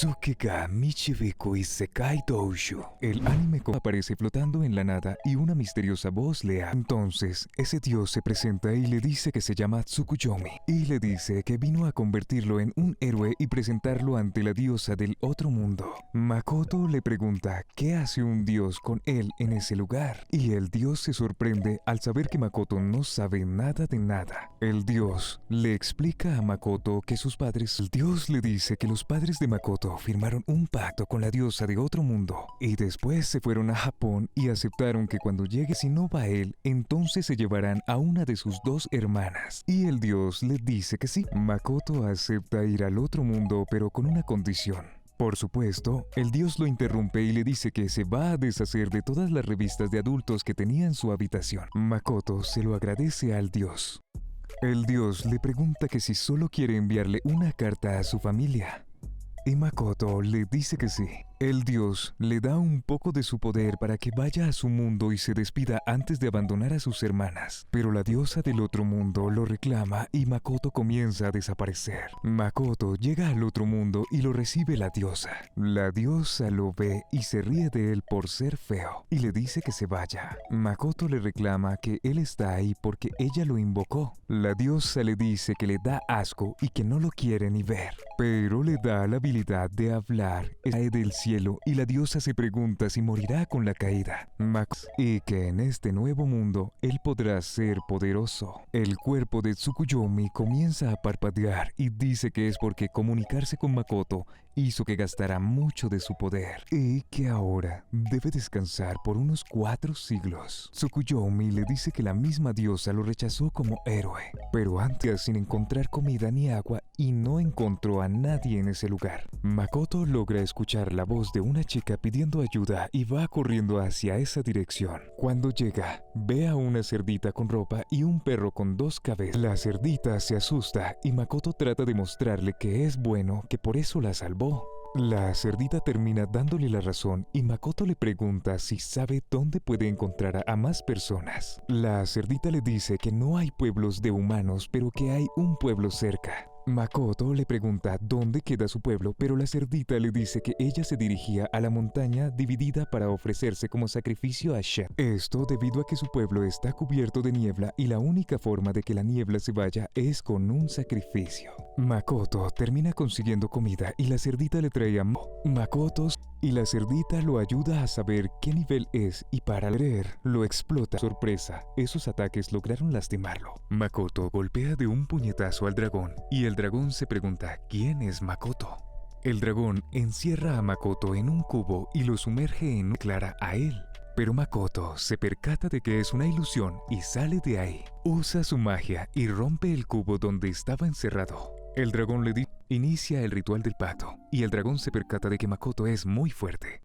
Tsukega Michibiko Isekai Doushu. El anime aparece flotando en la nada y una misteriosa voz le habla. Entonces, ese dios se presenta y le dice que se llama Tsukuyomi. Y le dice que vino a convertirlo en un héroe y presentarlo ante la diosa del otro mundo. Makoto le pregunta qué hace un dios con él en ese lugar. Y el dios se sorprende al saber que Makoto no sabe nada de nada. El dios le explica a Makoto que sus padres... El dios le dice que los padres de Makoto firmaron un pacto con la diosa de otro mundo y después se fueron a Japón y aceptaron que cuando llegue, si no va él, entonces se llevarán a una de sus dos hermanas. Y el dios le dice que sí. Makoto acepta ir al otro mundo, pero con una condición. Por supuesto, el dios lo interrumpe y le dice que se va a deshacer de todas las revistas de adultos que tenía en su habitación. Makoto se lo agradece al dios. El dios le pregunta que si solo quiere enviarle una carta a su familia. Y Makoto le dice que sí. El dios le da un poco de su poder para que vaya a su mundo y se despida antes de abandonar a sus hermanas. Pero la diosa del otro mundo lo reclama y Makoto comienza a desaparecer. Makoto llega al otro mundo y lo recibe la diosa. La diosa lo ve y se ríe de él por ser feo y le dice que se vaya. Makoto le reclama que él está ahí porque ella lo invocó. La diosa le dice que le da asco y que no lo quiere ni ver, pero le da la habilidad de hablar. Cae del cielo y la diosa se pregunta si morirá con la caída. Y que en este nuevo mundo él podrá ser poderoso. El cuerpo de Tsukuyomi comienza a parpadear y dice que es porque comunicarse con Makoto hizo que gastara mucho de su poder y que ahora debe descansar por unos 4 siglos. Tsukuyomi le dice que la misma diosa lo rechazó como héroe, pero antes sin encontrar comida ni agua y no encontró a nadie en ese lugar. Makoto logra escuchar la voz de una chica pidiendo ayuda y va corriendo hacia esa dirección. Cuando llega, ve a una cerdita con ropa y un perro con 2 cabezas. La cerdita se asusta y Makoto trata de mostrarle que es bueno, que por eso la salvó. La cerdita termina dándole la razón y Makoto le pregunta si sabe dónde puede encontrar a más personas. La cerdita le dice que no hay pueblos de humanos, pero que hay un pueblo cerca. Makoto le pregunta dónde queda su pueblo, pero la cerdita le dice que ella se dirigía a la montaña dividida para ofrecerse como sacrificio a Shen. Esto debido a que su pueblo está cubierto de niebla y la única forma de que la niebla se vaya es con un sacrificio. Makoto termina consiguiendo comida y la cerdita le trae a Makoto y la cerdita lo ayuda a saber qué nivel es y para leer lo explota. Sorpresa, esos ataques lograron lastimarlo. Makoto golpea de un puñetazo al dragón y el dragón se pregunta ¿quién es Makoto? El dragón encierra a Makoto en un cubo y lo sumerge en clara a él. Pero Makoto se percata de que es una ilusión y sale de ahí. Usa su magia y rompe el cubo donde estaba encerrado. El dragón le inicia el ritual del pacto y el dragón se percata de que Makoto es muy fuerte.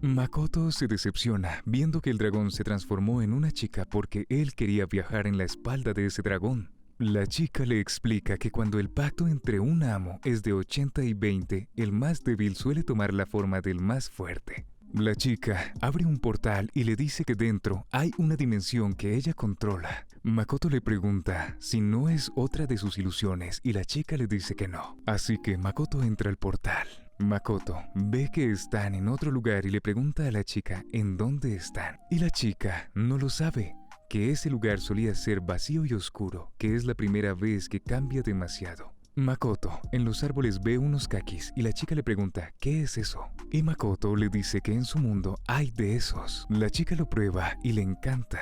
Makoto se decepciona viendo que el dragón se transformó en una chica porque él quería viajar en la espalda de ese dragón. La chica le explica que cuando el pacto entre un amo es de 80 y 20, el más débil suele tomar la forma del más fuerte. La chica abre un portal y le dice que dentro hay una dimensión que ella controla. Makoto le pregunta si no es otra de sus ilusiones y la chica le dice que no. Así que Makoto entra al portal. Makoto ve que están en otro lugar y le pregunta a la chica en dónde están. Y la chica no lo sabe, que ese lugar solía ser vacío y oscuro, que es la primera vez que cambia demasiado. Makoto en los árboles ve unos kakis y la chica le pregunta ¿qué es eso? Y Makoto le dice que en su mundo hay de esos. La chica lo prueba y le encanta.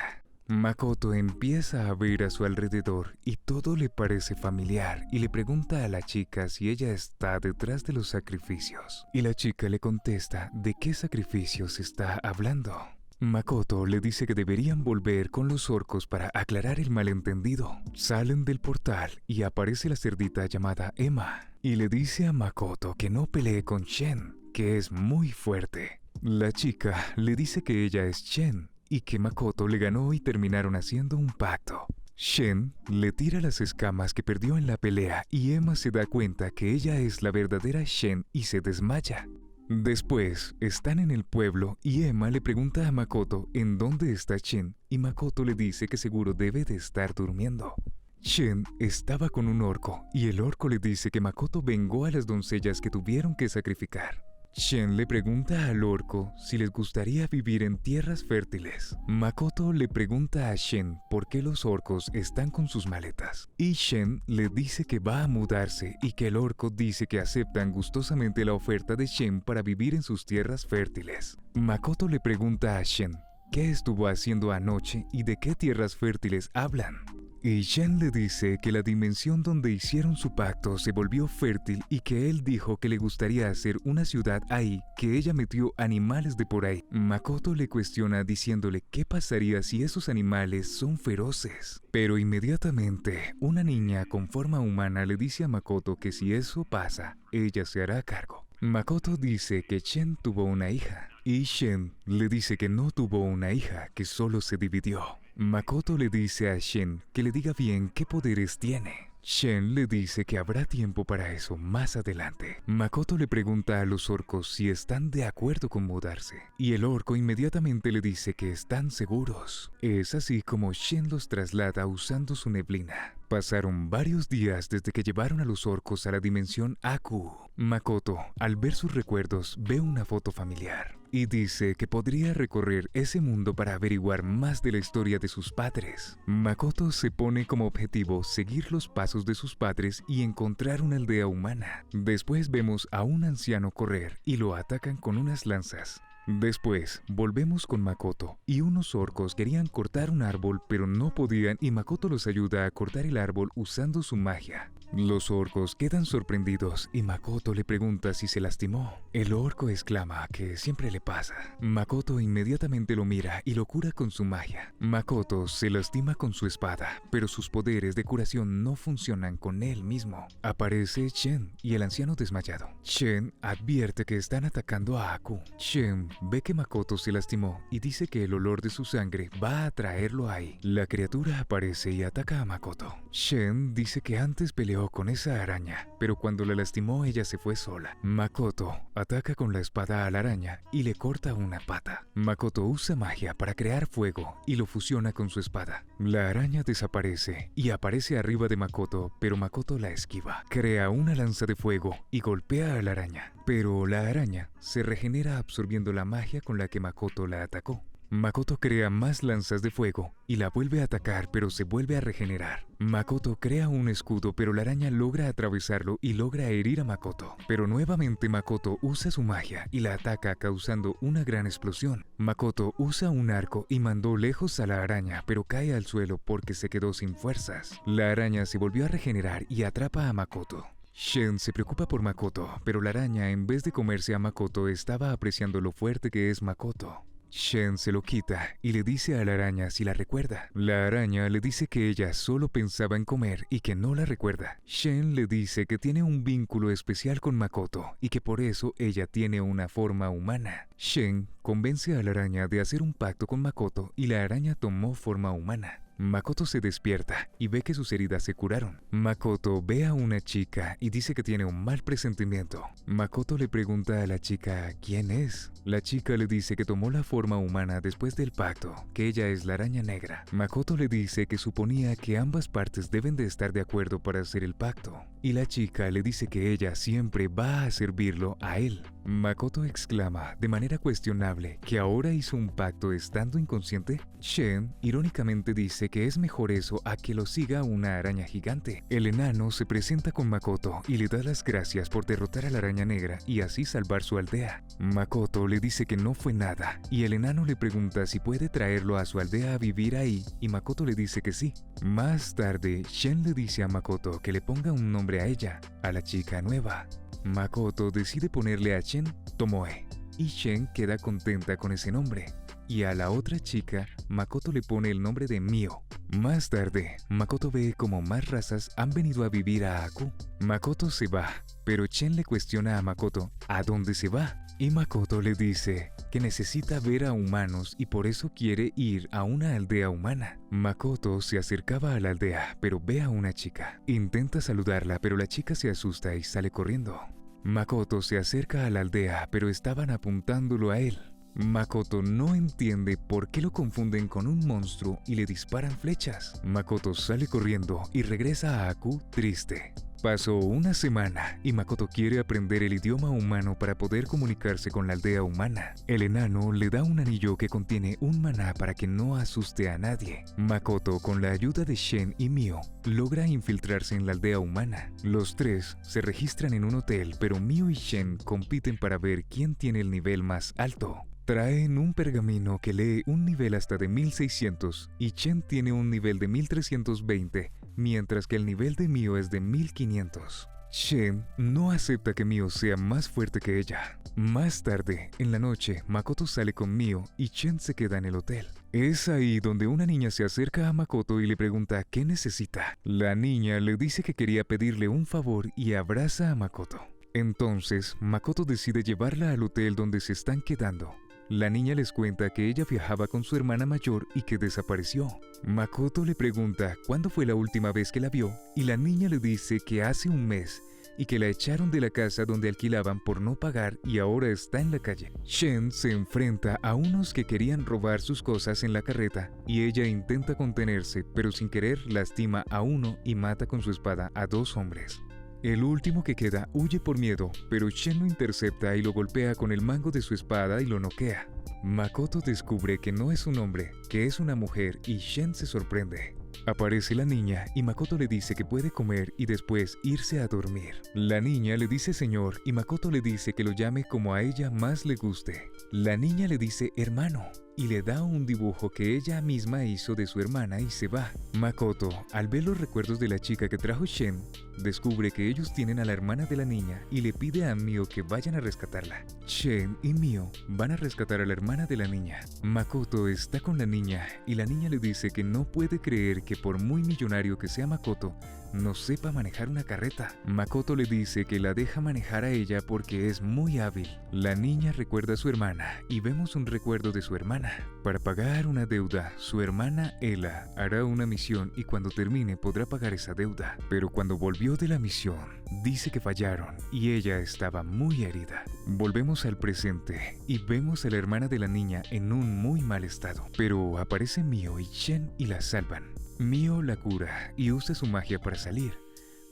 Makoto empieza a ver a su alrededor y todo le parece familiar y le pregunta a la chica si ella está detrás de los sacrificios. Y la chica le contesta de qué sacrificios está hablando. Makoto le dice que deberían volver con los orcos para aclarar el malentendido. Salen del portal y aparece la cerdita llamada Emma y le dice a Makoto que no pelee con Shen, que es muy fuerte. La chica le dice que ella es Shen y que Makoto le ganó y terminaron haciendo un pacto. Shen le tira las escamas que perdió en la pelea y Emma se da cuenta que ella es la verdadera Shen y se desmaya. Después, están en el pueblo y Emma le pregunta a Makoto en dónde está Shen y Makoto le dice que seguro debe de estar durmiendo. Shen estaba con un orco y el orco le dice que Makoto vengó a las doncellas que tuvieron que sacrificar. Shen le pregunta al orco si les gustaría vivir en tierras fértiles. Makoto le pregunta a Shen por qué los orcos están con sus maletas. Y Shen le dice que va a mudarse y que el orco dice que aceptan gustosamente la oferta de Shen para vivir en sus tierras fértiles. Makoto le pregunta a Shen qué estuvo haciendo anoche y de qué tierras fértiles hablan. Y Shen le dice que la dimensión donde hicieron su pacto se volvió fértil y que él dijo que le gustaría hacer una ciudad ahí, que ella metió animales de por ahí. Makoto le cuestiona diciéndole qué pasaría si esos animales son feroces. Pero inmediatamente, una niña con forma humana le dice a Makoto que si eso pasa, ella se hará cargo. Makoto dice que Shen tuvo una hija, y Shen le dice que no tuvo una hija, que solo se dividió. Makoto le dice a Shen que le diga bien qué poderes tiene. Shen le dice que habrá tiempo para eso más adelante. Makoto le pregunta a los orcos si están de acuerdo con mudarse, y el orco inmediatamente le dice que están seguros. Es así como Shen los traslada usando su neblina. Pasaron varios días desde que llevaron a los orcos a la dimensión Aku. Makoto, al ver sus recuerdos, ve una foto familiar y dice que podría recorrer ese mundo para averiguar más de la historia de sus padres. Makoto se pone como objetivo seguir los pasos de sus padres y encontrar una aldea humana. Después vemos a un anciano correr y lo atacan con unas lanzas. Después, volvemos con Makoto y unos orcos querían cortar un árbol pero no podían y Makoto los ayuda a cortar el árbol usando su magia. Los orcos quedan sorprendidos y Makoto le pregunta si se lastimó. El orco exclama que siempre le pasa. Makoto inmediatamente lo mira y lo cura con su magia. Makoto se lastima con su espada, pero sus poderes de curación no funcionan con él mismo. Aparece Shen y el anciano desmayado. Shen advierte que están atacando a Aku. Shen ve que Makoto se lastimó y dice que el olor de su sangre va a atraerlo ahí. La criatura aparece y ataca a Makoto. Shen dice que antes peleó con esa araña, pero cuando la lastimó ella se fue sola. Makoto ataca con la espada a la araña y le corta una pata. Makoto usa magia para crear fuego y lo fusiona con su espada. La araña desaparece y aparece arriba de Makoto, pero Makoto la esquiva. Crea una lanza de fuego y golpea a la araña, pero la araña se regenera absorbiendo la magia con la que Makoto la atacó. Makoto crea más lanzas de fuego y la vuelve a atacar, pero se vuelve a regenerar. Makoto crea un escudo, pero la araña logra atravesarlo y logra herir a Makoto. Pero nuevamente Makoto usa su magia y la ataca causando una gran explosión. Makoto usa un arco y mandó lejos a la araña, pero cae al suelo porque se quedó sin fuerzas. La araña se volvió a regenerar y atrapa a Makoto. Shen se preocupa por Makoto, pero la araña en vez de comerse a Makoto estaba apreciando lo fuerte que es Makoto. Shen se lo quita y le dice a la araña si la recuerda. La araña le dice que ella solo pensaba en comer y que no la recuerda. Shen le dice que tiene un vínculo especial con Makoto y que por eso ella tiene una forma humana. Shen convence a la araña de hacer un pacto con Makoto y la araña tomó forma humana. Makoto se despierta y ve que sus heridas se curaron. Makoto ve a una chica y dice que tiene un mal presentimiento. Makoto le pregunta a la chica quién es. La chica le dice que tomó la forma humana después del pacto, que ella es la araña negra. Makoto le dice que suponía que ambas partes deben de estar de acuerdo para hacer el pacto. Y la chica le dice que ella siempre va a servirlo a él. Makoto exclama de manera cuestionable que ahora hizo un pacto estando inconsciente. Shen irónicamente dice que es mejor eso a que lo siga una araña gigante. El enano se presenta con Makoto y le da las gracias por derrotar a la araña negra y así salvar su aldea. Makoto le dice que no fue nada y el enano le pregunta si puede traerlo a su aldea a vivir ahí y Makoto le dice que sí. Más tarde, Shen le dice a Makoto que le ponga un nombre a ella, a la chica nueva. Makoto decide ponerle a Shen Tomoe y Shen queda contenta con ese nombre. Y a la otra chica, Makoto le pone el nombre de Mio. Más tarde, Makoto ve como más razas han venido a vivir a Aku. Makoto se va, pero Shen le cuestiona a Makoto ¿a dónde se va? Y Makoto le dice que necesita ver a humanos y por eso quiere ir a una aldea humana. Makoto se acercaba a la aldea, pero ve a una chica. Intenta saludarla, pero la chica se asusta y sale corriendo. Makoto se acerca a la aldea, pero estaban apuntándolo a él. Makoto no entiende por qué lo confunden con un monstruo y le disparan flechas. Makoto sale corriendo y regresa a Aku triste. Pasó una semana y Makoto quiere aprender el idioma humano para poder comunicarse con la aldea humana. El enano le da un anillo que contiene un maná para que no asuste a nadie. Makoto, con la ayuda de Shen y Mio, logra infiltrarse en la aldea humana. Los tres se registran en un hotel, pero Mio y Shen compiten para ver quién tiene el nivel más alto. Traen un pergamino que lee un nivel hasta de 1600 y Shen tiene un nivel de 1320, mientras que el nivel de Mio es de 1500. Shen no acepta que Mio sea más fuerte que ella. Más tarde, en la noche, Makoto sale con Mio y Shen se queda en el hotel. Es ahí donde una niña se acerca a Makoto y le pregunta qué necesita. La niña le dice que quería pedirle un favor y abraza a Makoto. Entonces, Makoto decide llevarla al hotel donde se están quedando. La niña les cuenta que ella viajaba con su hermana mayor y que desapareció. Makoto le pregunta cuándo fue la última vez que la vio y la niña le dice que hace un mes y que la echaron de la casa donde alquilaban por no pagar y ahora está en la calle. Shen se enfrenta a unos que querían robar sus cosas en la carreta y ella intenta contenerse, pero sin querer lastima a uno y mata con su espada a 2 hombres. El último que queda huye por miedo, pero Shen lo intercepta y lo golpea con el mango de su espada y lo noquea. Makoto descubre que no es un hombre, que es una mujer y Shen se sorprende. Aparece la niña y Makoto le dice que puede comer y después irse a dormir. La niña le dice señor y Makoto le dice que lo llame como a ella más le guste. La niña le dice hermano y le da un dibujo que ella misma hizo de su hermana y se va. Makoto, al ver los recuerdos de la chica que trajo Shen, descubre que ellos tienen a la hermana de la niña y le pide a Mio que vayan a rescatarla. Shen y Mio van a rescatar a la hermana de la niña. Makoto está con la niña y la niña le dice que no puede creer que por muy millonario que sea Makoto, no sepa manejar una carreta. Makoto le dice que la deja manejar a ella porque es muy hábil. La niña recuerda a su hermana y vemos un recuerdo de su hermana. Para pagar una deuda, su hermana Ella hará una misión y cuando termine podrá pagar esa deuda. Pero cuando volvió de la misión, dice que fallaron y ella estaba muy herida. Volvemos al presente y vemos a la hermana de la niña en un muy mal estado. Pero aparece Mio y Shen y la salvan. Mio la cura y usa su magia para salir.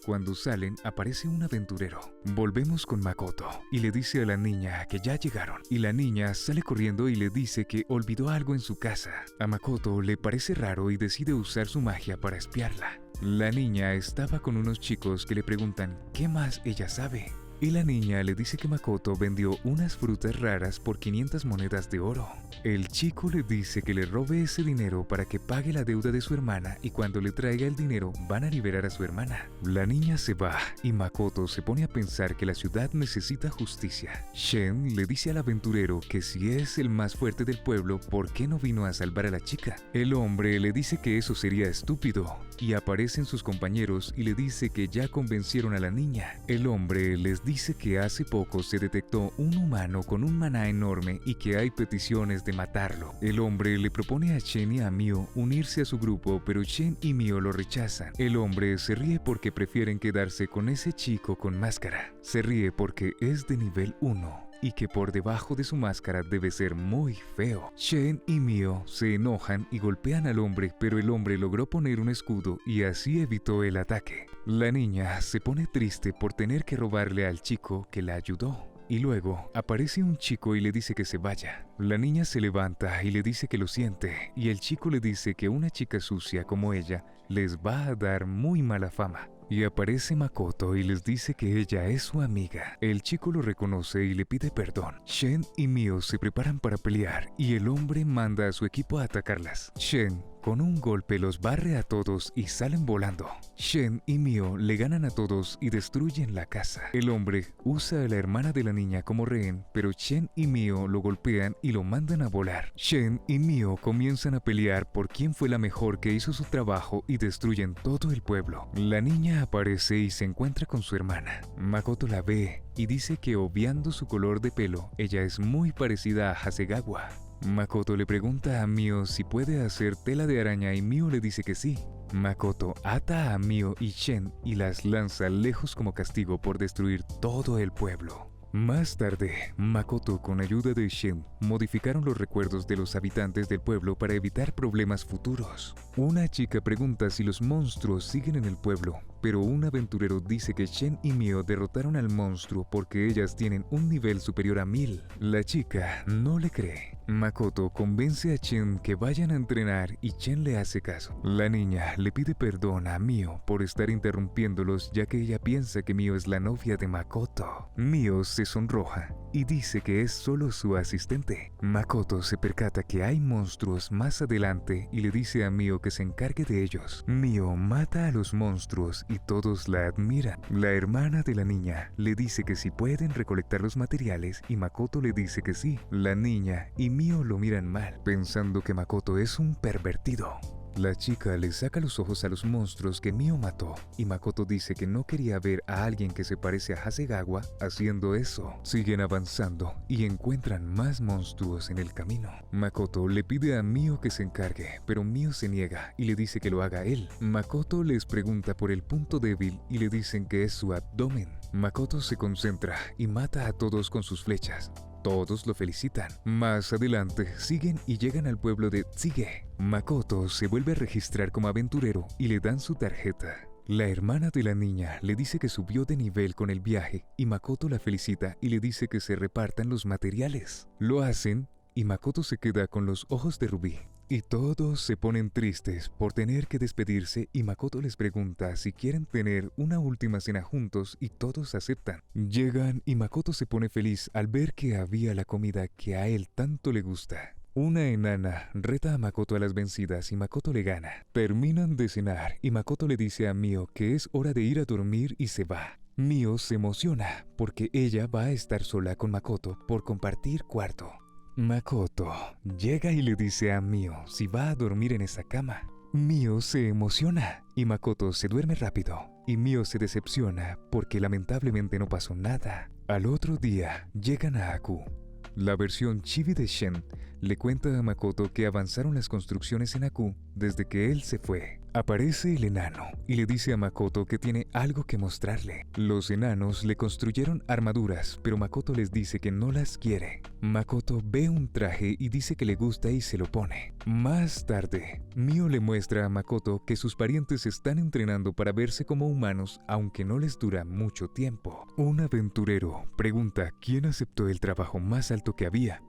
Cuando salen, aparece un aventurero. Volvemos con Makoto y le dice a la niña que ya llegaron. Y la niña sale corriendo y le dice que olvidó algo en su casa. A Makoto le parece raro y decide usar su magia para espiarla. La niña estaba con unos chicos que le preguntan qué más ella sabe. Y la niña le dice que Makoto vendió unas frutas raras por 500 monedas de oro. El chico le dice que le robe ese dinero para que pague la deuda de su hermana y cuando le traiga el dinero van a liberar a su hermana. La niña se va y Makoto se pone a pensar que la ciudad necesita justicia. Shen le dice al aventurero que si es el más fuerte del pueblo, ¿por qué no vino a salvar a la chica? El hombre le dice que eso sería estúpido y aparecen sus compañeros y le dice que ya convencieron a la niña. El hombre les dice que hace poco se detectó un humano con un maná enorme y que hay peticiones de matarlo. El hombre le propone a Shen y a Mio unirse a su grupo, pero Shen y Mio lo rechazan. El hombre se ríe porque prefieren quedarse con ese chico con máscara. Se ríe porque es de nivel 1. Y que por debajo de su máscara debe ser muy feo. Shen y Mio se enojan y golpean al hombre, pero el hombre logró poner un escudo y así evitó el ataque. La niña se pone triste por tener que robarle al chico que la ayudó. Y luego aparece un chico y le dice que se vaya. La niña se levanta y le dice que lo siente, y el chico le dice que una chica sucia como ella les va a dar muy mala fama. Y aparece Makoto y les dice que ella es su amiga. El chico lo reconoce y le pide perdón. Shen y Mio se preparan para pelear y el hombre manda a su equipo a atacarlas. Shen con un golpe los barre a todos y salen volando. Shen y Mio le ganan a todos y destruyen la casa. El hombre usa a la hermana de la niña como rehén, pero Shen y Mio lo golpean y lo mandan a volar. Shen y Mio comienzan a pelear por quién fue la mejor que hizo su trabajo y destruyen todo el pueblo. La niña aparece y se encuentra con su hermana. Makoto la ve y dice que obviando su color de pelo, ella es muy parecida a Hasegawa. Makoto le pregunta a Mio si puede hacer tela de araña y Mio le dice que sí. Makoto ata a Mio y Shen y las lanza lejos como castigo por destruir todo el pueblo. Más tarde, Makoto, con ayuda de Shen, modificaron los recuerdos de los habitantes del pueblo para evitar problemas futuros. Una chica pregunta si los monstruos siguen en el pueblo, pero un aventurero dice que Shen y Mio derrotaron al monstruo porque ellas tienen un nivel superior a 1000. La chica no le cree. Makoto convence a Shen que vayan a entrenar y Shen le hace caso. La niña le pide perdón a Mio por estar interrumpiéndolos, ya que ella piensa que Mio es la novia de Makoto. Mio se sonroja y dice que es solo su asistente. Makoto se percata que hay monstruos más adelante y le dice a Mio que se encargue de ellos. Mio mata a los monstruos y todos la admiran. La hermana de la niña le dice que si pueden recolectar los materiales y Makoto le dice que sí. La niña y Mio lo miran mal, pensando que Makoto es un pervertido. La chica le saca los ojos a los monstruos que Mio mató y Makoto dice que no quería ver a alguien que se parece a Hasegawa haciendo eso. Siguen avanzando y encuentran más monstruos en el camino. Makoto le pide a Mio que se encargue, pero Mio se niega y le dice que lo haga él. Makoto les pregunta por el punto débil y le dicen que es su abdomen. Makoto se concentra y mata a todos con sus flechas. Todos lo felicitan. Más adelante, siguen y llegan al pueblo de Tsige. Makoto se vuelve a registrar como aventurero y le dan su tarjeta. La hermana de la niña le dice que subió de nivel con el viaje y Makoto la felicita y le dice que se repartan los materiales. Lo hacen y Makoto se queda con los ojos de rubí. Y todos se ponen tristes por tener que despedirse y Makoto les pregunta si quieren tener una última cena juntos y todos aceptan. Llegan y Makoto se pone feliz al ver que había la comida que a él tanto le gusta. Una enana reta a Makoto a las vencidas y Makoto le gana. Terminan de cenar y Makoto le dice a Mio que es hora de ir a dormir y se va. Mio se emociona porque ella va a estar sola con Makoto por compartir cuarto. Makoto llega y le dice a Mio si va a dormir en esa cama. Mio se emociona y Makoto se duerme rápido y Mio se decepciona porque lamentablemente no pasó nada. Al otro día llegan a Aku. La versión chibi de Shen le cuenta a Makoto que avanzaron las construcciones en Aku desde que él se fue. Aparece el enano y le dice a Makoto que tiene algo que mostrarle. Los enanos le construyeron armaduras, pero Makoto les dice que no las quiere. Makoto ve un traje y dice que le gusta y se lo pone. Más tarde, Mio le muestra a Makoto que sus parientes están entrenando para verse como humanos, aunque no les dura mucho tiempo. Un aventurero pregunta quién aceptó el trabajo más alto que había.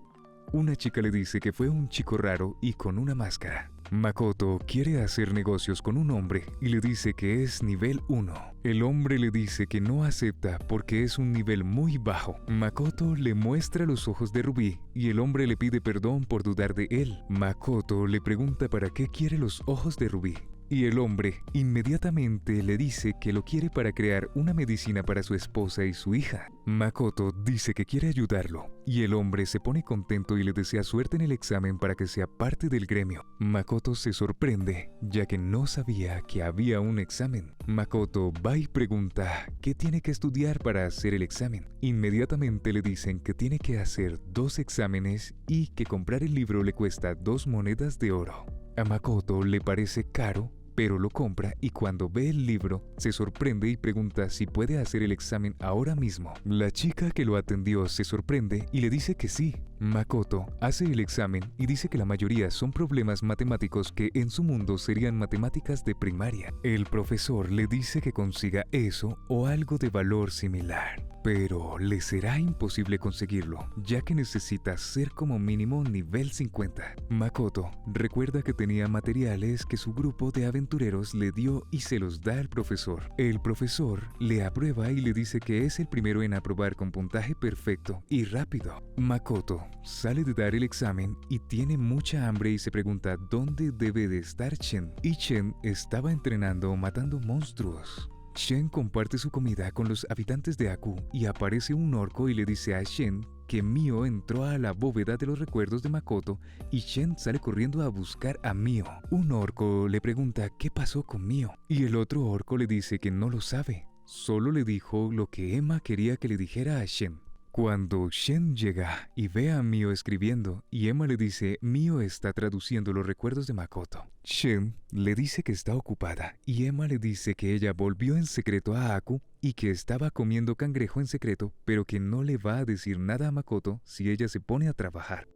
Una chica le dice que fue un chico raro y con una máscara. Makoto quiere hacer negocios con un hombre y le dice que es nivel 1. El hombre le dice que no acepta porque es un nivel muy bajo. Makoto le muestra los ojos de rubí y el hombre le pide perdón por dudar de él. Makoto le pregunta para qué quiere los ojos de rubí. Y el hombre inmediatamente le dice que lo quiere para crear una medicina para su esposa y su hija. Makoto dice que quiere ayudarlo, y el hombre se pone contento y le desea suerte en el examen para que sea parte del gremio. Makoto se sorprende, ya que no sabía que había un examen. Makoto va y pregunta qué tiene que estudiar para hacer el examen. Inmediatamente le dicen que tiene que hacer 2 exámenes y que comprar el libro le cuesta 2 monedas de oro. A Makoto le parece caro, pero lo compra y cuando ve el libro se sorprende y pregunta si puede hacer el examen ahora mismo. La chica que lo atendió se sorprende y le dice que sí. Makoto hace el examen y dice que la mayoría son problemas matemáticos que en su mundo serían matemáticas de primaria. El profesor le dice que consiga eso o algo de valor similar, pero le será imposible conseguirlo, ya que necesita ser como mínimo nivel 50. Makoto recuerda que tenía materiales que su grupo de aventureros le dio y se los da al profesor. El profesor le aprueba y le dice que es el primero en aprobar con puntaje perfecto y rápido. Makoto sale de dar el examen y tiene mucha hambre y se pregunta dónde debe de estar Shen. Y Shen estaba entrenando matando monstruos. Shen comparte su comida con los habitantes de Aku y aparece un orco y le dice a Shen que Mio entró a la bóveda de los recuerdos de Makoto y Shen sale corriendo a buscar a Mio. Un orco le pregunta qué pasó con Mio y el otro orco le dice que no lo sabe, solo le dijo lo que Emma quería que le dijera a Shen. Cuando Shen llega y ve a Mio escribiendo y Emma le dice Mio está traduciendo los recuerdos de Makoto, Shen le dice que está ocupada y Emma le dice que ella volvió en secreto a Aku y que estaba comiendo cangrejo en secreto, pero que no le va a decir nada a Makoto si ella se pone a trabajar.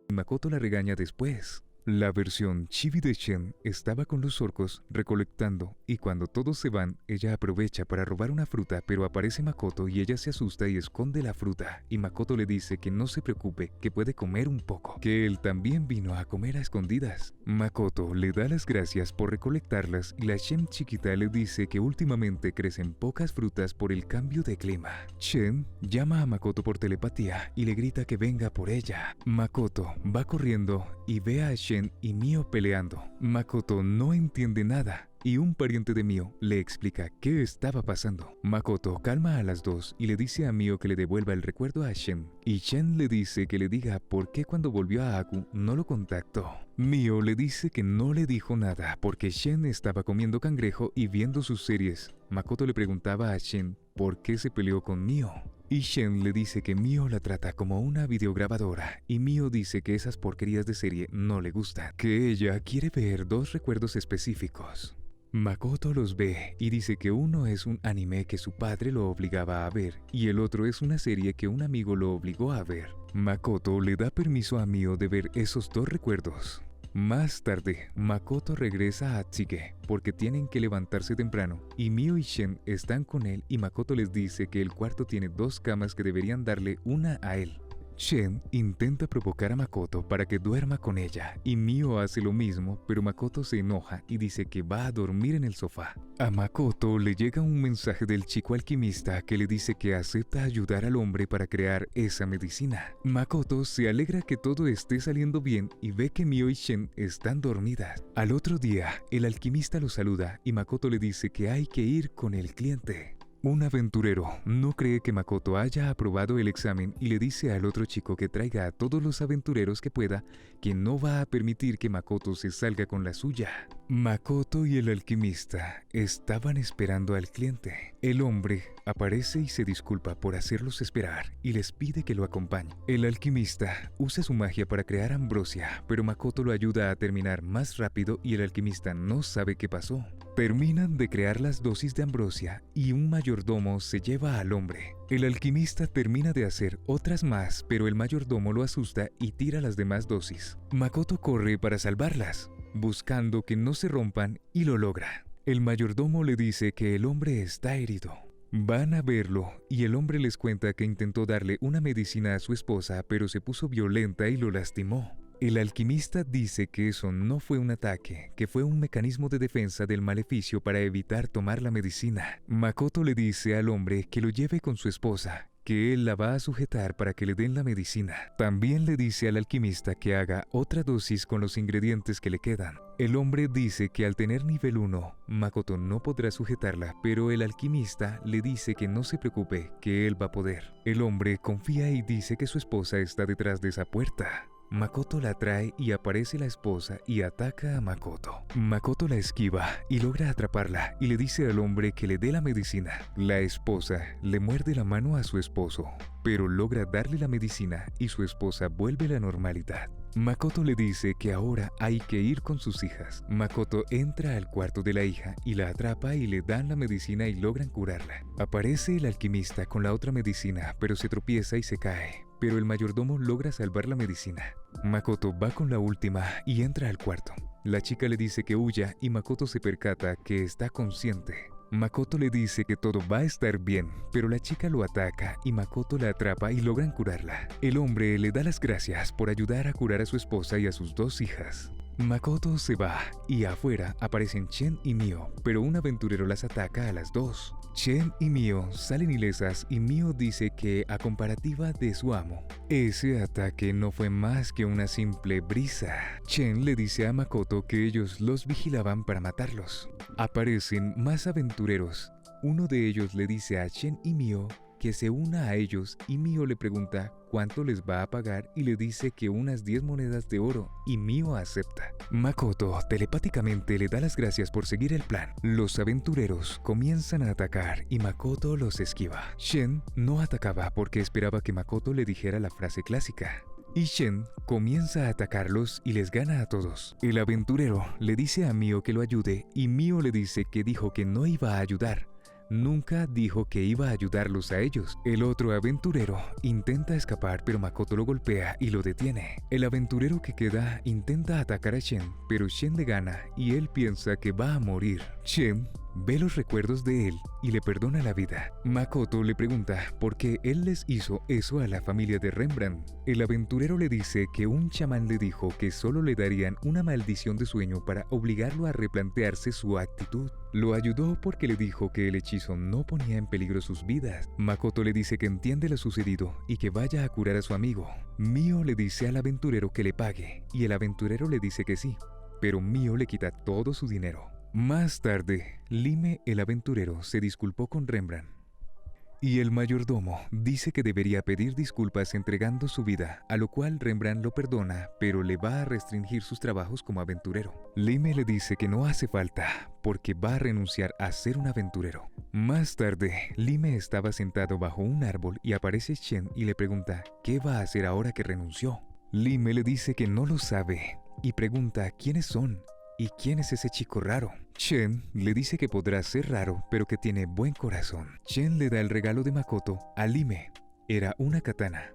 Makoto la regaña después. La versión chibi de Shen estaba con los orcos recolectando y cuando todos se van, ella aprovecha para robar una fruta, pero aparece Makoto y ella se asusta y esconde la fruta y Makoto le dice que no se preocupe, que puede comer un poco, que él también vino a comer a escondidas. Makoto le da las gracias por recolectarlas y la Shen chiquita le dice que últimamente crecen pocas frutas por el cambio de clima. Shen llama a Makoto por telepatía y le grita que venga por ella. Makoto va corriendo y ve a Shen y Mio peleando. Makoto no entiende nada y un pariente de Mio le explica qué estaba pasando. Makoto calma a las dos y le dice a Mio que le devuelva el recuerdo a Shen. Y Shen le dice que le diga por qué cuando volvió a Aku no lo contactó. Mio le dice que no le dijo nada porque Shen estaba comiendo cangrejo y viendo sus series. Makoto le preguntaba a Shen por qué se peleó con Mio. Y Shen le dice que Mio la trata como una videograbadora y Mio dice que esas porquerías de serie no le gustan, que ella quiere ver dos recuerdos específicos. Makoto los ve y dice que uno es un anime que su padre lo obligaba a ver y el otro es una serie que un amigo lo obligó a ver. Makoto le da permiso a Mio de ver esos dos recuerdos. Más tarde, Makoto regresa a Tsuge porque tienen que levantarse temprano y Mio y Shen están con él y Makoto les dice que el cuarto tiene dos camas que deberían darle una a él. Shen intenta provocar a Makoto para que duerma con ella y Mio hace lo mismo, pero Makoto se enoja y dice que va a dormir en el sofá. A Makoto le llega un mensaje del chico alquimista que le dice que acepta ayudar al hombre para crear esa medicina. Makoto se alegra que todo esté saliendo bien y ve que Mio y Shen están dormidas. Al otro día, el alquimista lo saluda y Makoto le dice que hay que ir con el cliente. Un aventurero no cree que Makoto haya aprobado el examen y le dice al otro chico que traiga a todos los aventureros que pueda, que no va a permitir que Makoto se salga con la suya. Makoto y el alquimista estaban esperando al cliente. El hombre aparece y se disculpa por hacerlos esperar y les pide que lo acompañe. El alquimista usa su magia para crear ambrosia, pero Makoto lo ayuda a terminar más rápido y el alquimista no sabe qué pasó. Terminan de crear las dosis de ambrosia y un mayordomo se lleva al hombre. El alquimista termina de hacer otras más, pero el mayordomo lo asusta y tira las demás dosis. Makoto corre para salvarlas, buscando que no se rompan y lo logra. El mayordomo le dice que el hombre está herido. Van a verlo y el hombre les cuenta que intentó darle una medicina a su esposa, pero se puso violenta y lo lastimó. El alquimista dice que eso no fue un ataque, que fue un mecanismo de defensa del maleficio para evitar tomar la medicina. Makoto le dice al hombre que lo lleve con su esposa, que él la va a sujetar para que le den la medicina. También le dice al alquimista que haga otra dosis con los ingredientes que le quedan. El hombre dice que al tener nivel 1, Makoto no podrá sujetarla, pero el alquimista le dice que no se preocupe, que él va a poder. El hombre confía y dice que su esposa está detrás de esa puerta. Makoto la atrae y aparece la esposa y ataca a Makoto. Makoto la esquiva y logra atraparla y le dice al hombre que le dé la medicina. La esposa le muerde la mano a su esposo, pero logra darle la medicina y su esposa vuelve a la normalidad. Makoto le dice que ahora hay que ir con sus hijas. Makoto entra al cuarto de la hija y la atrapa y le dan la medicina y logran curarla. Aparece el alquimista con la otra medicina, pero se tropieza y se cae. Pero el mayordomo logra salvar la medicina. Makoto va con la última y entra al cuarto. La chica le dice que huya y Makoto se percata que está consciente. Makoto le dice que todo va a estar bien, pero la chica lo ataca y Makoto la atrapa y logran curarla. El hombre le da las gracias por ayudar a curar a su esposa y a sus dos hijas. Makoto se va y afuera aparecen Shen y Mio, pero un aventurero las ataca a las dos. Shen y Mio salen ilesas y Mio dice que, a comparativa de su amo, ese ataque no fue más que una simple brisa. Shen le dice a Makoto que ellos los vigilaban para matarlos. Aparecen más aventureros. Uno de ellos le dice a Shen y Mio que se una a ellos y Mio le pregunta cuánto les va a pagar y le dice que unas 10 monedas de oro y Mio acepta. Makoto telepáticamente le da las gracias por seguir el plan. Los aventureros comienzan a atacar y Makoto los esquiva. Shen no atacaba porque esperaba que Makoto le dijera la frase clásica. Y Shen comienza a atacarlos y les gana a todos. El aventurero le dice a Mio que lo ayude y Mio le dice que dijo que no iba a ayudar. Nunca dijo que iba a ayudarlos a ellos. El otro aventurero intenta escapar, pero Makoto lo golpea y lo detiene. El aventurero que queda intenta atacar a Shen, pero Shen le gana y él piensa que va a morir. Shen ve los recuerdos de él y le perdona la vida. Makoto le pregunta por qué él les hizo eso a la familia de Rembrandt. El aventurero le dice que un chamán le dijo que solo le darían una maldición de sueño para obligarlo a replantearse su actitud. Lo ayudó porque le dijo que el hechizo no ponía en peligro sus vidas. Makoto le dice que entiende lo sucedido y que vaya a curar a su amigo. Mio le dice al aventurero que le pague y el aventurero le dice que sí, pero Mio le quita todo su dinero. Más tarde, Lime el aventurero se disculpó con Rembrandt. Y el mayordomo dice que debería pedir disculpas entregando su vida, a lo cual Rembrandt lo perdona, pero le va a restringir sus trabajos como aventurero. Lime le dice que no hace falta, porque va a renunciar a ser un aventurero. Más tarde, Lime estaba sentado bajo un árbol y aparece Shen y le pregunta qué va a hacer ahora que renunció. Lime le dice que no lo sabe y pregunta quiénes son. ¿Y quién es ese chico raro? Shen le dice que podrá ser raro, pero que tiene buen corazón. Shen le da el regalo de Makoto a Lime. Era una katana.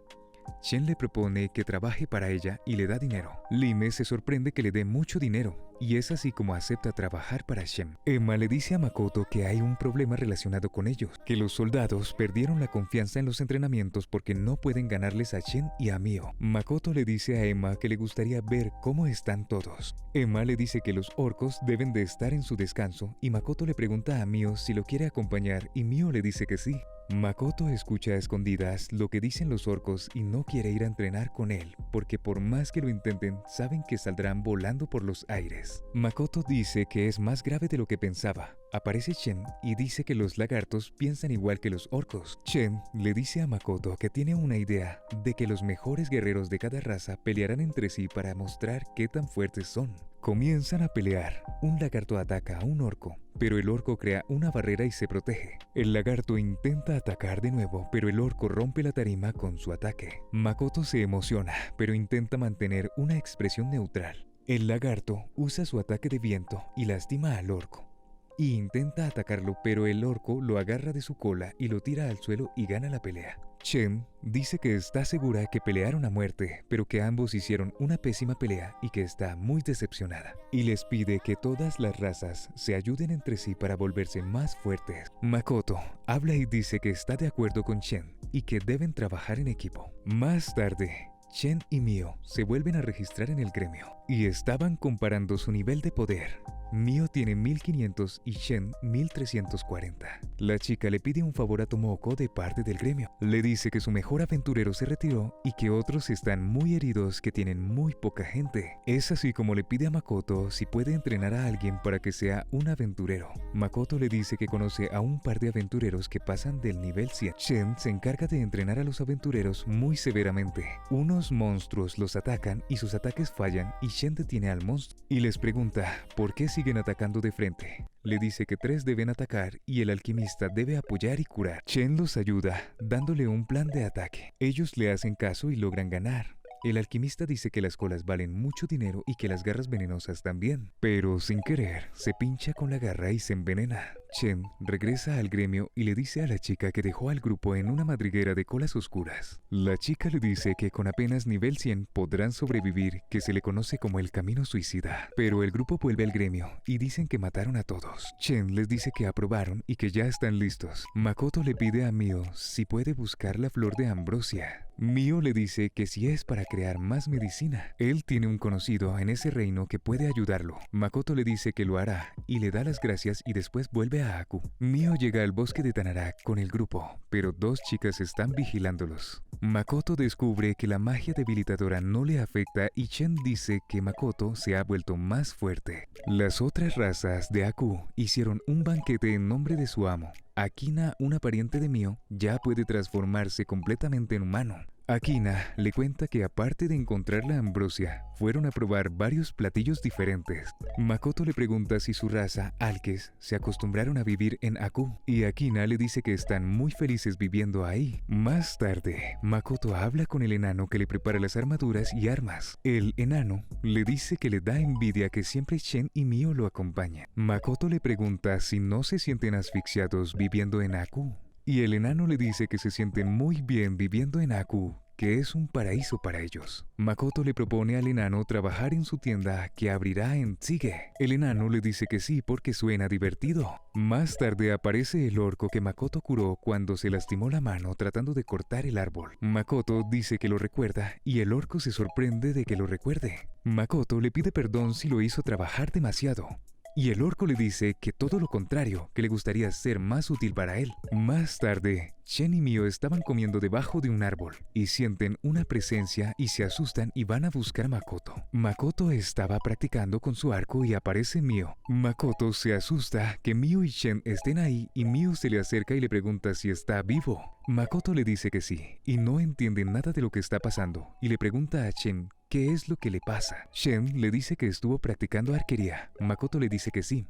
Shen le propone que trabaje para ella y le da dinero. Lime se sorprende que le dé mucho dinero, y es así como acepta trabajar para Shen. Emma le dice a Makoto que hay un problema relacionado con ellos, que los soldados perdieron la confianza en los entrenamientos porque no pueden ganarles a Shen y a Mio. Makoto le dice a Emma que le gustaría ver cómo están todos. Emma le dice que los orcos deben de estar en su descanso y Makoto le pregunta a Mio si lo quiere acompañar y Mio le dice que sí. Makoto escucha a escondidas lo que dicen los orcos y no quiere ir a entrenar con él, porque por más que lo intenten, saben que saldrán volando por los aires. Makoto dice que es más grave de lo que pensaba. Aparece Shen y dice que los lagartos piensan igual que los orcos. Shen le dice a Makoto que tiene una idea de que los mejores guerreros de cada raza pelearán entre sí para mostrar qué tan fuertes son. Comienzan a pelear. Un lagarto ataca a un orco, pero el orco crea una barrera y se protege. El lagarto intenta atacar de nuevo, pero el orco rompe la tarima con su ataque. Makoto se emociona, pero intenta mantener una expresión neutral. El lagarto usa su ataque de viento y lastima al orco. Y intenta atacarlo, pero el orco lo agarra de su cola y lo tira al suelo y gana la pelea. Shen dice que está segura que pelearon a muerte, pero que ambos hicieron una pésima pelea y que está muy decepcionada. Y les pide que todas las razas se ayuden entre sí para volverse más fuertes. Makoto habla y dice que está de acuerdo con Shen y que deben trabajar en equipo. Más tarde, Shen y Mio se vuelven a registrar en el gremio y estaban comparando su nivel de poder. Mio tiene 1500 y Shen 1340. La chica le pide un favor a Tomoko de parte del gremio. Le dice que su mejor aventurero se retiró y que otros están muy heridos que tienen muy poca gente. Es así como le pide a Makoto si puede entrenar a alguien para que sea un aventurero. Makoto le dice que conoce a un par de aventureros que pasan del nivel 100. Shen se encarga de entrenar a los aventureros muy severamente. Unos monstruos los atacan y sus ataques fallan y Shen detiene al monstruo y les pregunta por qué siguen atacando de frente. Le dice que 3 deben atacar y el alquimista debe apoyar y curar. Shen los ayuda, dándole un plan de ataque. Ellos le hacen caso y logran ganar. El alquimista dice que las colas valen mucho dinero y que las garras venenosas también, pero sin querer se pincha con la garra y se envenena. Shen regresa al gremio y le dice a la chica que dejó al grupo en una madriguera de colas oscuras. La chica le dice que con apenas nivel 100 podrán sobrevivir, que se le conoce como el camino suicida. Pero el grupo vuelve al gremio y dicen que mataron a todos. Shen les dice que aprobaron y que ya están listos. Makoto le pide a Mio si puede buscar la flor de ambrosia. Mio le dice que si es para crear más medicina. Él tiene un conocido en ese reino que puede ayudarlo. Makoto le dice que lo hará y le da las gracias y después vuelve vuelve a Aku. Mio llega al bosque de Tanarak con el grupo, pero dos chicas están vigilándolos. Makoto descubre que la magia debilitadora no le afecta y Chen dice que Makoto se ha vuelto más fuerte. Las otras razas de Aku hicieron un banquete en nombre de su amo. Akina, una pariente de Mio, ya puede transformarse completamente en humano. Akina le cuenta que aparte de encontrar la ambrosia, fueron a probar varios platillos diferentes. Makoto le pregunta si su raza, Alkes, se acostumbraron a vivir en Aku, y Akina le dice que están muy felices viviendo ahí. Más tarde, Makoto habla con el enano que le prepara las armaduras y armas. El enano le dice que le da envidia que siempre Chen y Mio lo acompañen. Makoto le pregunta si no se sienten asfixiados viviendo en Aku. Y el enano le dice que se sienten muy bien viviendo en Aku, que es un paraíso para ellos. Makoto le propone al enano trabajar en su tienda que abrirá en Tsige. El enano le dice que sí porque suena divertido. Más tarde aparece el orco que Makoto curó cuando se lastimó la mano tratando de cortar el árbol. Makoto dice que lo recuerda y el orco se sorprende de que lo recuerde. Makoto le pide perdón si lo hizo trabajar demasiado. Y el orco le dice que todo lo contrario, que le gustaría ser más útil para él. Más tarde, Chen y Mio estaban comiendo debajo de un árbol y sienten una presencia y se asustan y van a buscar a Makoto. Makoto estaba practicando con su arco y aparece Mio. Makoto se asusta que Mio y Chen estén ahí y Mio se le acerca y le pregunta si está vivo. Makoto le dice que sí y no entiende nada de lo que está pasando y le pregunta a Chen ¿qué es lo que le pasa? Chen le dice que estuvo practicando arquería. Makoto le dice que sí.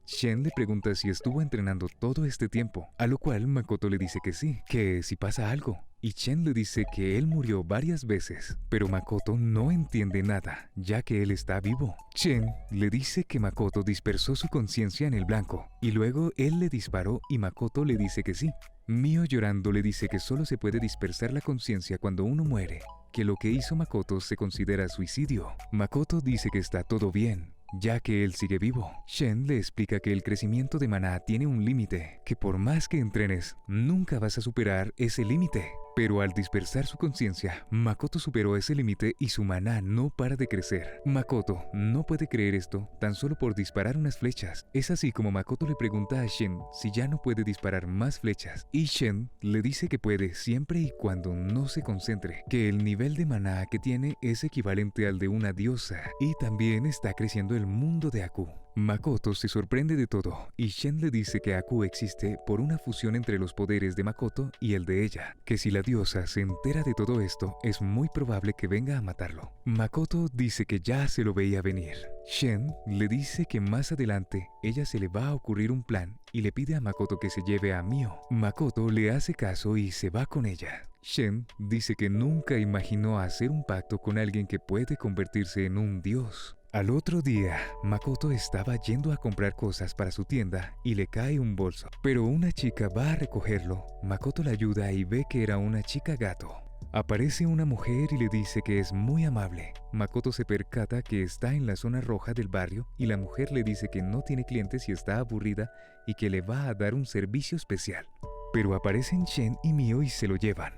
Chen le pregunta si estuvo entrenando todo este tiempo, a lo cual Makoto le dice que sí, que si pasa algo. Y Chen le dice que él murió varias veces, pero Makoto no entiende nada, ya que él está vivo. Chen le dice que Makoto dispersó su conciencia en el blanco, y luego él le disparó y Makoto le dice que sí. Mio llorando le dice que solo se puede dispersar la conciencia cuando uno muere, que lo que hizo Makoto se considera suicidio. Makoto dice que está todo bien, ya que él sigue vivo. Chen le explica que el crecimiento de maná tiene un límite, que por más que entrenes, nunca vas a superar ese límite. Pero al dispersar su conciencia, Makoto superó ese límite y su maná no para de crecer. Makoto no puede creer esto tan solo por disparar unas flechas. Es así como Makoto le pregunta a Shen si ya no puede disparar más flechas. Y Shen le dice que puede siempre y cuando no se concentre, que el nivel de maná que tiene es equivalente al de una diosa. Y también está creciendo el mundo de Aku. Makoto se sorprende de todo y Shen le dice que Aku existe por una fusión entre los poderes de Makoto y el de ella, que si la diosa se entera de todo esto es muy probable que venga a matarlo. Makoto dice que ya se lo veía venir. Shen le dice que más adelante ella se le va a ocurrir un plan y le pide a Makoto que se lleve a Mio. Makoto le hace caso y se va con ella. Shen dice que nunca imaginó hacer un pacto con alguien que puede convertirse en un dios. Al otro día, Makoto estaba yendo a comprar cosas para su tienda y le cae un bolso. Pero una chica va a recogerlo. Makoto la ayuda y ve que era una chica gato. Aparece una mujer y le dice que es muy amable. Makoto se percata que está en la zona roja del barrio y la mujer le dice que no tiene clientes y está aburrida y que le va a dar un servicio especial. Pero aparecen Shen y Mio y se lo llevan.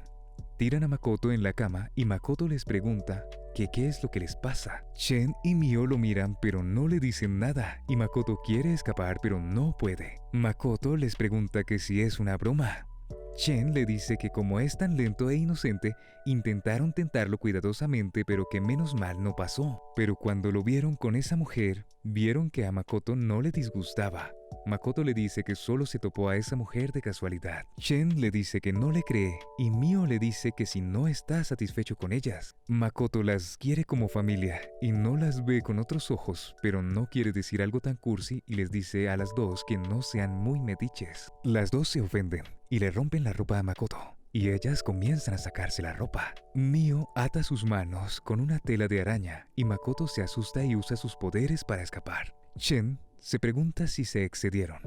Tiran a Makoto en la cama y Makoto les pregunta que qué es lo que les pasa. Shen y Mio lo miran pero no le dicen nada y Makoto quiere escapar pero no puede. Makoto les pregunta que si es una broma. Shen le dice que como es tan lento e inocente, intentaron tentarlo cuidadosamente pero que menos mal no pasó. Pero cuando lo vieron con esa mujer, vieron que a Makoto no le disgustaba. Makoto le dice que solo se topó a esa mujer de casualidad. Shen le dice que no le cree y Mio le dice que si no está satisfecho con ellas. Makoto las quiere como familia y no las ve con otros ojos, pero no quiere decir algo tan cursi y les dice a las dos que no sean muy metiches. Las dos se ofenden y le rompen la ropa a Makoto y ellas comienzan a sacarse la ropa. Mio ata sus manos con una tela de araña y Makoto se asusta y usa sus poderes para escapar. Shen se pregunta si se excedieron.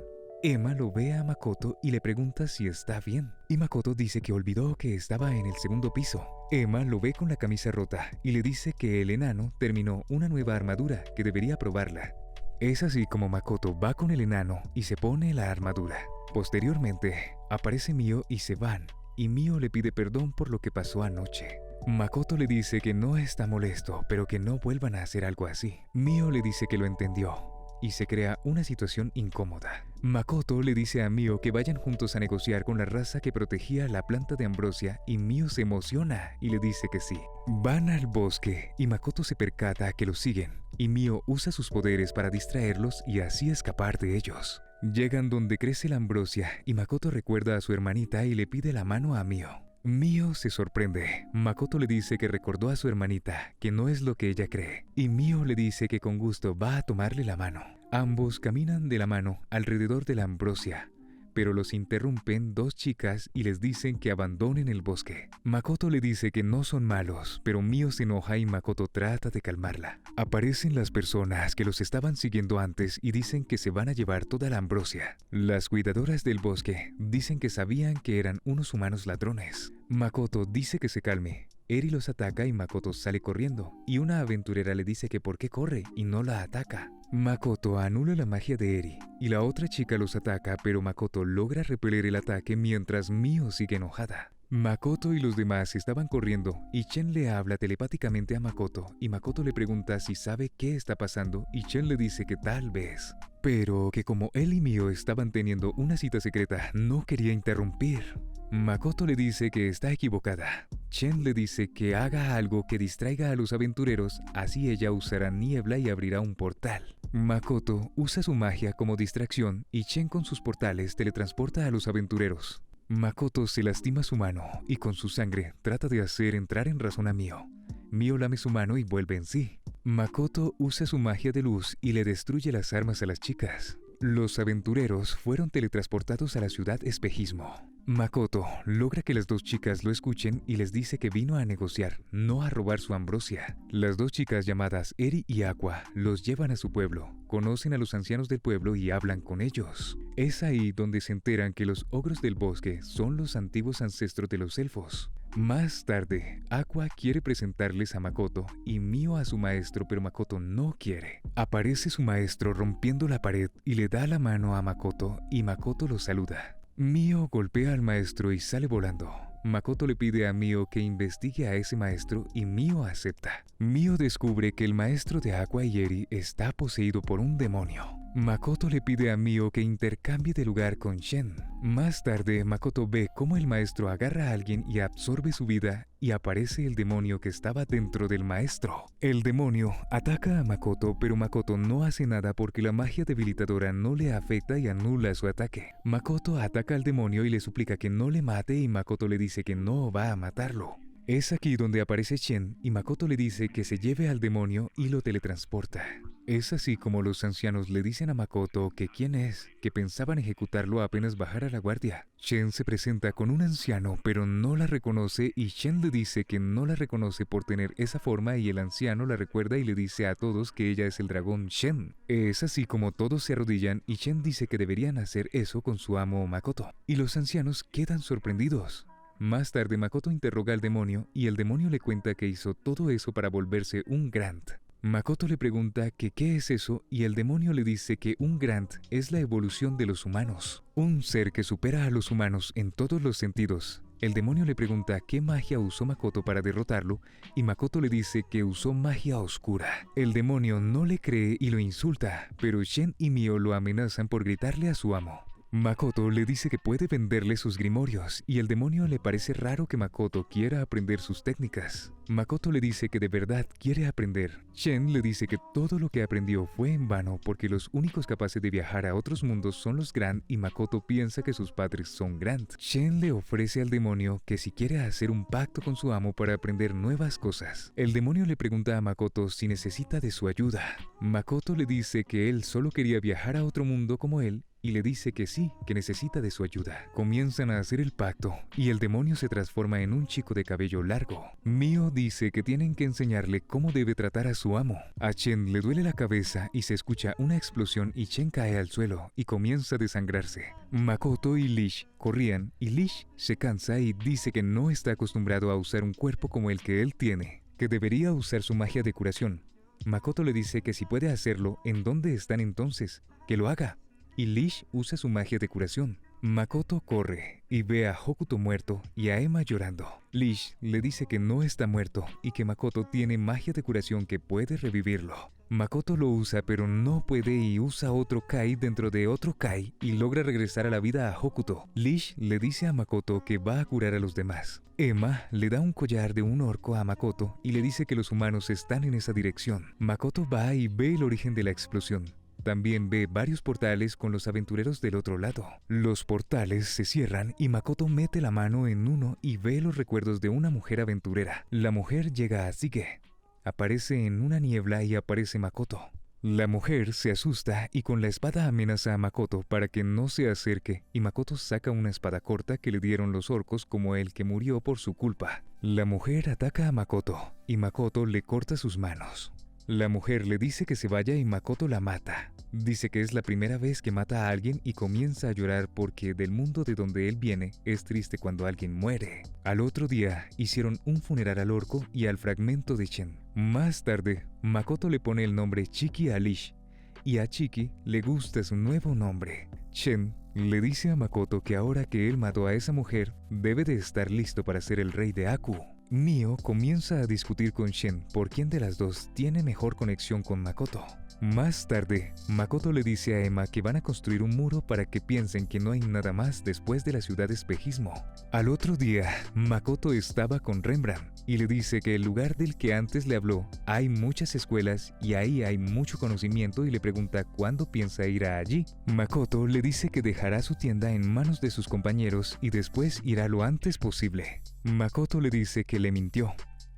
Emma lo ve a Makoto y le pregunta si está bien. Y Makoto dice que olvidó que estaba en el segundo piso. Emma lo ve con la camisa rota y le dice que el enano terminó una nueva armadura que debería probarla. Es así como Makoto va con el enano y se pone la armadura. Posteriormente, aparece Mio y se van. Y Mio le pide perdón por lo que pasó anoche. Makoto le dice que no está molesto, pero que no vuelvan a hacer algo así. Mio le dice que lo entendió y se crea una situación incómoda. Makoto le dice a Mio que vayan juntos a negociar con la raza que protegía la planta de ambrosia y Mio se emociona y le dice que sí. Van al bosque y Makoto se percata que los siguen y Mio usa sus poderes para distraerlos y así escapar de ellos. Llegan donde crece la ambrosia y Makoto recuerda a su hermanita y le pide la mano a Mio. Mio se sorprende. Makoto le dice que recordó a su hermanita, que no es lo que ella cree, y Mio le dice que con gusto va a tomarle la mano. Ambos caminan de la mano alrededor de la ambrosia, pero los interrumpen dos chicas y les dicen que abandonen el bosque. Makoto le dice que no son malos, pero Mio se enoja y Makoto trata de calmarla. Aparecen las personas que los estaban siguiendo antes y dicen que se van a llevar toda la ambrosia. Las cuidadoras del bosque dicen que sabían que eran unos humanos ladrones. Makoto dice que se calme. Eri los ataca y Makoto sale corriendo, y una aventurera le dice que por qué corre y no la ataca. Makoto anula la magia de Eri, y la otra chica los ataca, pero Makoto logra repeler el ataque mientras Mio sigue enojada. Makoto y los demás estaban corriendo, y Chen le habla telepáticamente a Makoto, y Makoto le pregunta si sabe qué está pasando, y Chen le dice que tal vez, pero que como él y Mio estaban teniendo una cita secreta, no quería interrumpir. Makoto le dice que está equivocada. Chen le dice que haga algo que distraiga a los aventureros, así ella usará niebla y abrirá un portal. Makoto usa su magia como distracción y Chen con sus portales teletransporta a los aventureros. Makoto se lastima su mano y con su sangre trata de hacer entrar en razón a Mio. Mio lame su mano y vuelve en sí. Makoto usa su magia de luz y le destruye las armas a las chicas. Los aventureros fueron teletransportados a la ciudad Espejismo. Makoto logra que las dos chicas lo escuchen y les dice que vino a negociar, no a robar su ambrosia. Las dos chicas llamadas Eri y Aqua los llevan a su pueblo, conocen a los ancianos del pueblo y hablan con ellos. Es ahí donde se enteran que los ogros del bosque son los antiguos ancestros de los elfos. Más tarde, Aqua quiere presentarles a Makoto y Mio a su maestro, pero Makoto no quiere. Aparece su maestro rompiendo la pared y le da la mano a Makoto y Makoto lo saluda. Mio golpea al maestro y sale volando. Makoto le pide a Mio que investigue a ese maestro y Mio acepta. Mio descubre que el maestro de Aqua y Eri está poseído por un demonio. Makoto le pide a Mio que intercambie de lugar con Shen. Más tarde, Makoto ve cómo el maestro agarra a alguien y absorbe su vida y aparece el demonio que estaba dentro del maestro. El demonio ataca a Makoto, pero Makoto no hace nada porque la magia debilitadora no le afecta y anula su ataque. Makoto ataca al demonio y le suplica que no le mate y Makoto le dice que no va a matarlo. Es aquí donde aparece Shen y Makoto le dice que se lleve al demonio y lo teletransporta. Es así como los ancianos le dicen a Makoto que quién es, que pensaban ejecutarlo apenas bajara la guardia. Shen se presenta con un anciano pero no la reconoce y Shen le dice que no la reconoce por tener esa forma y el anciano la recuerda y le dice a todos que ella es el dragón Shen. Es así como todos se arrodillan y Shen dice que deberían hacer eso con su amo Makoto. Y los ancianos quedan sorprendidos. Más tarde Makoto interroga al demonio y el demonio le cuenta que hizo todo eso para volverse un Grant. Makoto le pregunta que qué es eso y el demonio le dice que un Grant es la evolución de los humanos, un ser que supera a los humanos en todos los sentidos. El demonio le pregunta qué magia usó Makoto para derrotarlo y Makoto le dice que usó magia oscura. El demonio no le cree y lo insulta, pero Shen y Mio lo amenazan por gritarle a su amo. Makoto le dice que puede venderle sus grimorios y el demonio le parece raro que Makoto quiera aprender sus técnicas. Makoto le dice que de verdad quiere aprender. Shen le dice que todo lo que aprendió fue en vano porque los únicos capaces de viajar a otros mundos son los Grant y Makoto piensa que sus padres son Grant. Shen le ofrece al demonio que si quiere hacer un pacto con su amo para aprender nuevas cosas. El demonio le pregunta a Makoto si necesita de su ayuda. Makoto le dice que él solo quería viajar a otro mundo como él y le dice que sí, que necesita de su ayuda. Comienzan a hacer el pacto y el demonio se transforma en un chico de cabello largo. Mio dice que tienen que enseñarle cómo debe tratar a su amo. A Chen le duele la cabeza y se escucha una explosión y Chen cae al suelo y comienza a desangrarse. Makoto y Lish corrían y Lish se cansa y dice que no está acostumbrado a usar un cuerpo como el que él tiene, que debería usar su magia de curación. Makoto le dice que si puede hacerlo, ¿en dónde están entonces? Que lo haga. Y Lish usa su magia de curación. Makoto corre y ve a Hokuto muerto y a Emma llorando. Lish le dice que no está muerto y que Makoto tiene magia de curación que puede revivirlo. Makoto lo usa pero no puede y usa otro Kai dentro de otro Kai y logra regresar a la vida a Hokuto. Lish le dice a Makoto que va a curar a los demás. Emma le da un collar de un orco a Makoto y le dice que los humanos están en esa dirección. Makoto va y ve el origen de la explosión. También ve varios portales con los aventureros del otro lado. Los portales se cierran y Makoto mete la mano en uno y ve los recuerdos de una mujer aventurera. La mujer llega a Shige. Aparece en una niebla y aparece Makoto. La mujer se asusta y con la espada amenaza a Makoto para que no se acerque y Makoto saca una espada corta que le dieron los orcos como el que murió por su culpa. La mujer ataca a Makoto y Makoto le corta sus manos. La mujer le dice que se vaya y Makoto la mata. Dice que es la primera vez que mata a alguien y comienza a llorar porque del mundo de donde él viene es triste cuando alguien muere. Al otro día hicieron un funeral al orco y al fragmento de Shen. Más tarde, Makoto le pone el nombre Chiki a Lish y a Chiki le gusta su nuevo nombre. Shen le dice a Makoto que ahora que él mató a esa mujer, debe de estar listo para ser el rey de Aku. Mio comienza a discutir con Shen por quién de las dos tiene mejor conexión con Makoto. Más tarde, Makoto le dice a Emma que van a construir un muro para que piensen que no hay nada más después de la ciudad espejismo. Al otro día, Makoto estaba con Rembrandt y le dice que el lugar del que antes le habló hay muchas escuelas y ahí hay mucho conocimiento y le pregunta cuándo piensa ir a allí. Makoto le dice que dejará su tienda en manos de sus compañeros y después irá lo antes posible. Makoto le dice que le mintió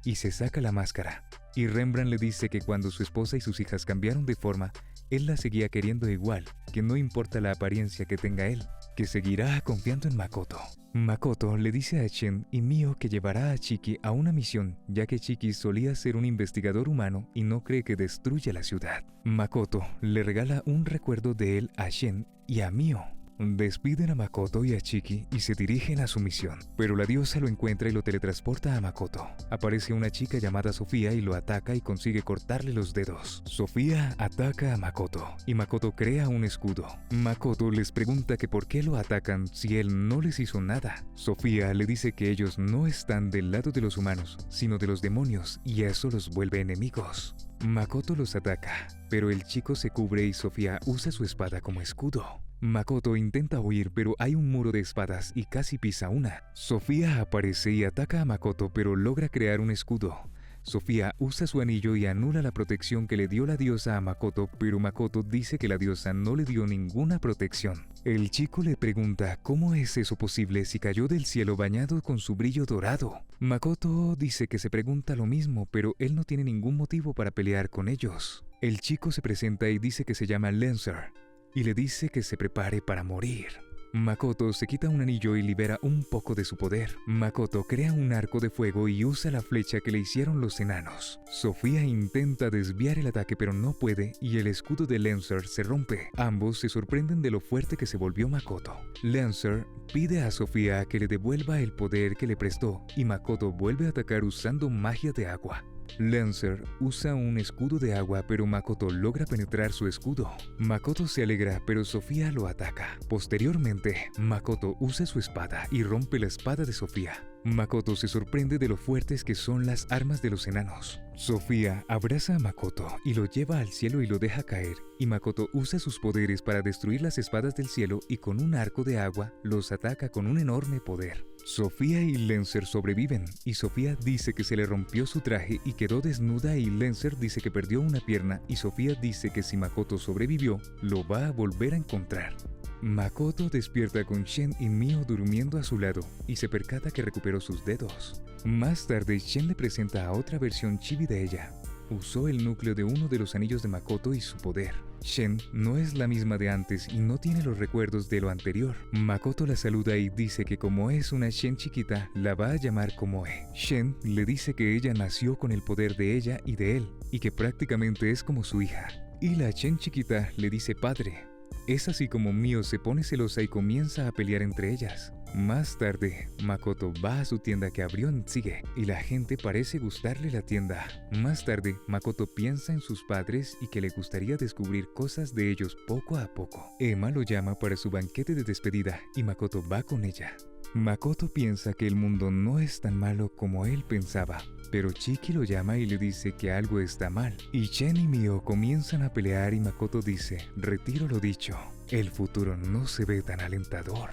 y se saca la máscara. Y Rembrandt le dice que cuando su esposa y sus hijas cambiaron de forma, él la seguía queriendo igual, que no importa la apariencia que tenga él, que seguirá confiando en Makoto. Makoto le dice a Shen y Mio que llevará a Chiki a una misión, ya que Chiki solía ser un investigador humano y no cree que destruya la ciudad. Makoto le regala un recuerdo de él a Shen y a Mio. Despiden a Makoto y a Chiki y se dirigen a su misión, pero la diosa lo encuentra y lo teletransporta a Makoto. Aparece una chica llamada Sofía y lo ataca y consigue cortarle los dedos. Sofía ataca a Makoto y Makoto crea un escudo. Makoto les pregunta que por qué lo atacan si él no les hizo nada. Sofía le dice que ellos no están del lado de los humanos, sino de los demonios y eso los vuelve enemigos. Makoto los ataca, pero el chico se cubre y Sofía usa su espada como escudo. Makoto intenta huir, pero hay un muro de espadas y casi pisa una. Sofía aparece y ataca a Makoto, pero logra crear un escudo. Sofía usa su anillo y anula la protección que le dio la diosa a Makoto, pero Makoto dice que la diosa no le dio ninguna protección. El chico le pregunta cómo es eso posible si cayó del cielo bañado con su brillo dorado. Makoto dice que se pregunta lo mismo, pero él no tiene ningún motivo para pelear con ellos. El chico se presenta y dice que se llama Lancer y le dice que se prepare para morir. Makoto se quita un anillo y libera un poco de su poder. Makoto crea un arco de fuego y usa la flecha que le hicieron los enanos. Sofía intenta desviar el ataque pero no puede y el escudo de Lancer se rompe. Ambos se sorprenden de lo fuerte que se volvió Makoto. Lancer pide a Sofía que le devuelva el poder que le prestó y Makoto vuelve a atacar usando magia de agua. Lancer usa un escudo de agua, pero Makoto logra penetrar su escudo. Makoto se alegra, pero Sofía lo ataca. Posteriormente, Makoto usa su espada y rompe la espada de Sofía. Makoto se sorprende de lo fuertes que son las armas de los enanos. Sofía abraza a Makoto y lo lleva al cielo y lo deja caer, y Makoto usa sus poderes para destruir las espadas del cielo y con un arco de agua los ataca con un enorme poder. Sofía y Lancer sobreviven, y Sofía dice que se le rompió su traje y quedó desnuda y Lancer dice que perdió una pierna y Sofía dice que si Makoto sobrevivió, lo va a volver a encontrar. Makoto despierta con Shen y Mio durmiendo a su lado y se percata que recuperó sus dedos. Más tarde, Shen le presenta a otra versión chibi de ella. Usó el núcleo de uno de los anillos de Makoto y su poder. Shen no es la misma de antes y no tiene los recuerdos de lo anterior. Makoto la saluda y dice que como es una Shen chiquita, la va a llamar Komoe. Shen le dice que ella nació con el poder de ella y de él, y que prácticamente es como su hija. Y la Shen chiquita le dice padre. Es así como Mio se pone celosa y comienza a pelear entre ellas. Más tarde, Makoto va a su tienda que abrió en Tsige y la gente parece gustarle la tienda. Más tarde, Makoto piensa en sus padres y que le gustaría descubrir cosas de ellos poco a poco. Emma lo llama para su banquete de despedida y Makoto va con ella. Makoto piensa que el mundo no es tan malo como él pensaba, pero Chiki lo llama y le dice que algo está mal. Y Chen y Mio comienzan a pelear y Makoto dice, retiro lo dicho, el futuro no se ve tan alentador.